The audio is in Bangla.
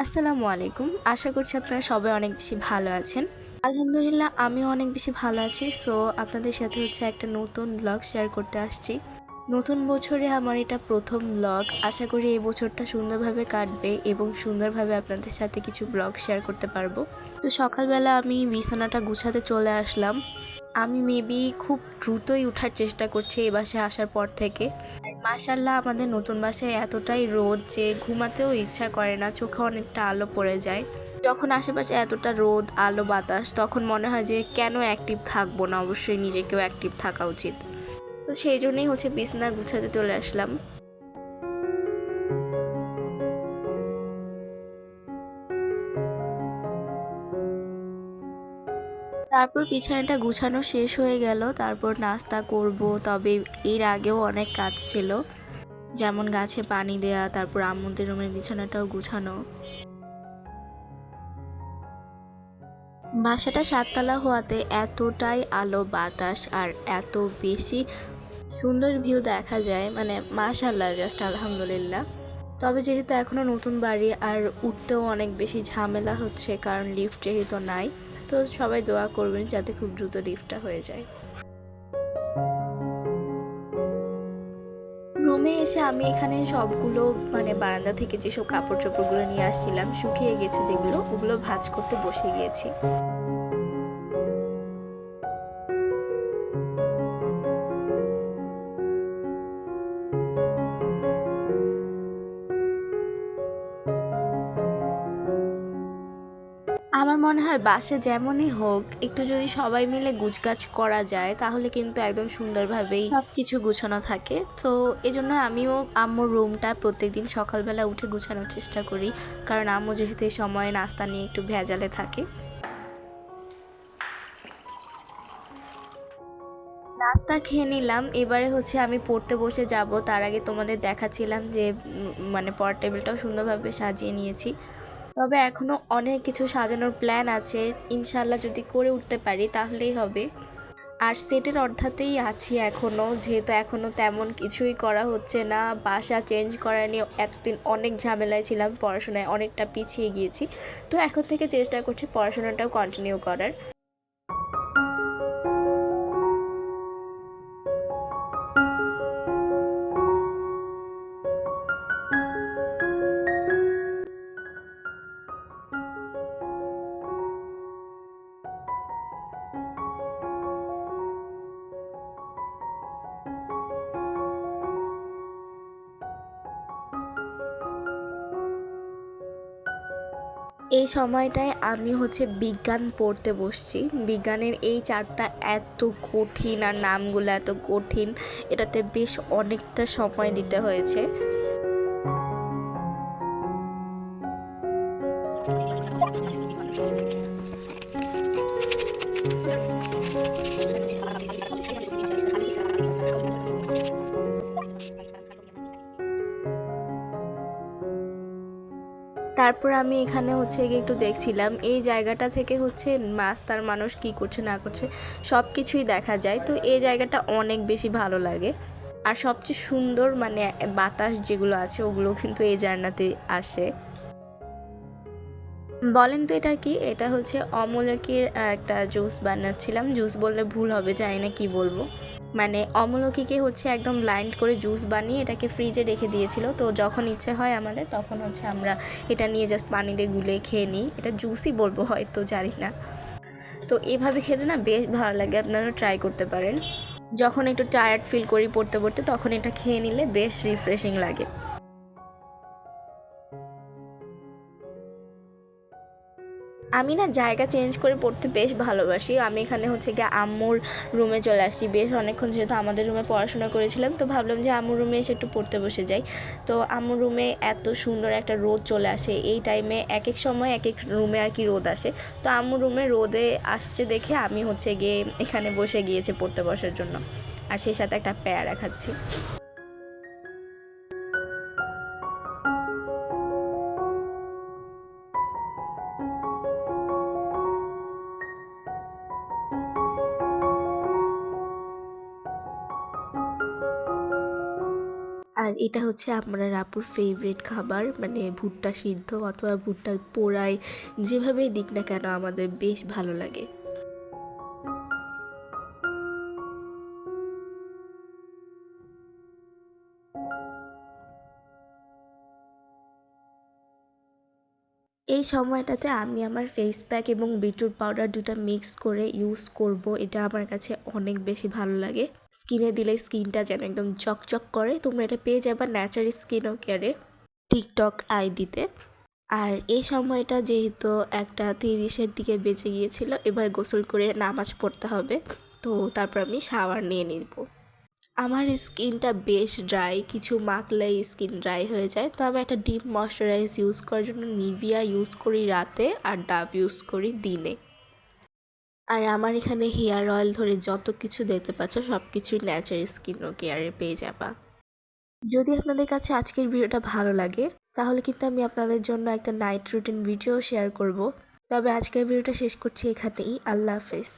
আসসালামু আলাইকুম। আশা করছি আপনারা সবাই অনেক বেশি ভালো আছেন। আলহামদুলিল্লাহ আমিও অনেক বেশি ভালো আছি। সো আপনাদের সাথে একটা নতুন ব্লগ শেয়ার করতে আসছি। নতুন বছরে আমার এটা ১ম ব্লগ। আশা করি এই বছরটা সুন্দরভাবে কাটবে এবং সুন্দরভাবে আপনাদের সাথে কিছু ব্লগ শেয়ার করতে পারবো। তো সকালবেলা আমি বিছানাটা গুছাতে চলে আসলাম। আমি মেবি খুব দ্রুতই উঠার চেষ্টা করছি এই বাসায় আসার পর থেকে। মাশাআল্লাহ আমাদের নতুন বাসায় এতটাই রোদ যে ঘুমাতেও ইচ্ছা করে না, চোখে অনেকটা আলো পড়ে যায়। যখন আশেপাশে এতটা রোদ আলো বাতাস তখন মনে হয় যে কেন অ্যাক্টিভ থাকবো না, অবশ্যই নিজেকেও অ্যাক্টিভ থাকা উচিত। তো সেই জন্যই বিছানা গুছাতে চলে আসলাম। তারপর বিছানাটা গুছানো শেষ হয়ে গেল, তারপর নাস্তা করব। তবে এর আগেও অনেক কাজ ছিল, যেমন গাছে পানি দেয়া, তারপর আম্মুদের রুমের বিছানাটাও গুছানো। বাসাটা ৭ তলা হওয়াতে এতটাই আলো বাতাস আর এত বেশি সুন্দর ভিউ দেখা যায়, মানে মাশাআল্লাহ, জাস্ট আলহামদুলিল্লাহ। তবে যেহেতু এখনও নতুন বাড়ি আর উঠতেও অনেক বেশি ঝামেলা হচ্ছে, কারণ লিফট যেহেতু নাই, তো সবাই দোয়া করবেন যাতে খুব দ্রুত লিফটটা হয়ে যায়। রুমে এসে আমি এখানে সবগুলো বারান্দা থেকে যেসব কাপড় চোপড়গুলো নিয়ে আসছিলাম, শুকিয়ে গেছে যেগুলো, ওগুলো ভাঁজ করতে বসে গিয়েছি। আমার মনে হয় বাসা যেমনই হোক, একটু যদি সবাই মিলে গুছগাছ করা যায় তাহলে কিন্তু একদম সুন্দরভাবেই সবকিছু গুছানো থাকে। তো এজন্য আমিও আম্মুর রুমটা প্রত্যেকদিন সকালবেলা উঠে গুছানোর চেষ্টা করি, কারণ আম্মু যেহেতু এই সময় নাস্তা নিয়ে একটু ভেজালে থাকে। নাস্তা খেয়ে নিলাম, এবারে আমি পড়তে বসে যাব। তার আগে তোমাদের দেখাচ্ছিলাম যে পড়ার টেবিলটাও সুন্দরভাবে সাজিয়ে নিয়েছি। তবে এখনও অনেক কিছু সাজানোর প্ল্যান আছে, ইনশাল্লাহ যদি করে উঠতে পারি তাহলেই হবে। আর সেটের অর্ধাতেই আছি এখনও, যেহেতু এখনও তেমন কিছুই করা হচ্ছে না। বাসা চেঞ্জ করা নিয়ে এতদিন অনেক ঝামেলায় ছিলাম, পড়াশোনায় অনেকটা পিছিয়ে গিয়েছি। তো এখন থেকে চেষ্টা করছি পড়াশোনাটাও কন্টিনিউ করার। এই সময়টায় আমি বিজ্ঞান পড়তে বসছি। বিজ্ঞানের এই চার্টটা এত কঠিন আর নামগুলো এত কঠিন, এটাতে বেশ অনেকটা সময় দিতে হয়েছে। তারপর আমি এখানে গিয়ে একটু দেখছিলাম, এই জায়গাটা থেকে রাস্তার মানুষ কি করছে না করছে সব কিছুই দেখা যায়। তো এই জায়গাটা অনেক বেশি ভালো লাগে। আর সবচেয়ে সুন্দর বাতাস যেগুলো আছে ওগুলো কিন্তু এই জায়গাতে আসে। বলেন তো এটা কি? এটা অমলকির একটা জুস বানাচ্ছিলাম। জুস বললে ভুল হবে, জানি না কি বলবো। অমলকিকে একদম ব্লাইন্ড করে জুস বানিয়ে এটাকে ফ্রিজে রেখে দিয়েছিল। তো যখন ইচ্ছে হয় আমাদের, তখন আমরা এটা নিয়ে জাস্ট পানি দিয়ে গুলে খেয়ে নিই। এটা জুসই বলবো হয়তো, জানি না। তো এভাবে খেতে না বেশ ভালো লাগে, আপনারা ট্রাই করতে পারেন। যখন একটু টায়ার্ড ফিল করি পড়তে পড়তে, তখন এটা খেয়ে নিলে বেশ রিফ্রেশিং লাগে। আমি না জায়গা চেঞ্জ করে পড়তে বেশ ভালোবাসি। আমি এখানে গিয়ে আম্মুর রুমে চলে আসছি। বেশ অনেকক্ষণ যেহেতু আমাদের রুমে পড়াশোনা করেছিলাম, তো ভাবলাম যে আম্মুর রুমে এসে একটু পড়তে বসে যাই। তো আম্মুর রুমে এত সুন্দর একটা রোদ চলে আসে এই টাইমে, এক এক সময় এক এক রুমে আর কি রোদ আসে। তো আম্মুর রুমে রোদে আসছে দেখে আমি গিয়ে এখানে বসে গিয়েছি পড়তে বসার জন্য, আর সেই সাথে একটা পেয়ারা খাচ্ছি। আর এটা হচ্ছে আমার আপুর ফেভারিট খাবার, মানে ভুট্টা সিদ্ধ অথবা ভুট্টা পোড়াই, যেভাবেই দিক না কেন আমাদের বেশ ভালো লাগে। এই সময়টাতে আমি আমার ফেস প্যাক এবং বিটরুট পাউডার দুটা মিক্স করে ইউজ করব। এটা আমার কাছে অনেক বেশি ভালো লাগে। স্কিনে দিলে স্কিনটা যেন একদম চকচক করে। তোমরা এটা পেয়ে যাবা ন্যাচারাল স্কিন ও কেয়ারে টিকটক আইডিতে। আর এই সময়টা যেহেতু একটা 30-এর দিকে বেঁচে গিয়েছিল, এবার গোসল করে নামাজ পড়তে হবে, তো তারপর আমি শাওয়ার নিয়ে নিব। আমার স্কিনটা বেশ ড্রাই, কিছু মাখলেই স্কিন ড্রাই হয়ে যায়, তো আমি একটা ডিপ ময়শ্চারাইজ ইউজ করার জন্য নিভিয়া ইউজ করি রাতে আর ডাভ ইউজ করি দিনে। আর আমার এখানে হেয়ার অয়েল ধরে যত কিছু দেখতে পাচ্ছ সব কিছুই ন্যাচারাল স্কিন ও কেয়ারে পেয়ে যাবা। যদি আপনাদের কাছে আজকের ভিডিওটা ভালো লাগে তাহলে কিন্তু আমি আপনাদের জন্য একটা নাইট রুটিন ভিডিও শেয়ার করব। তবে আজকের ভিডিওটা শেষ করছি এখানেই। আল্লাহ হাফেজ।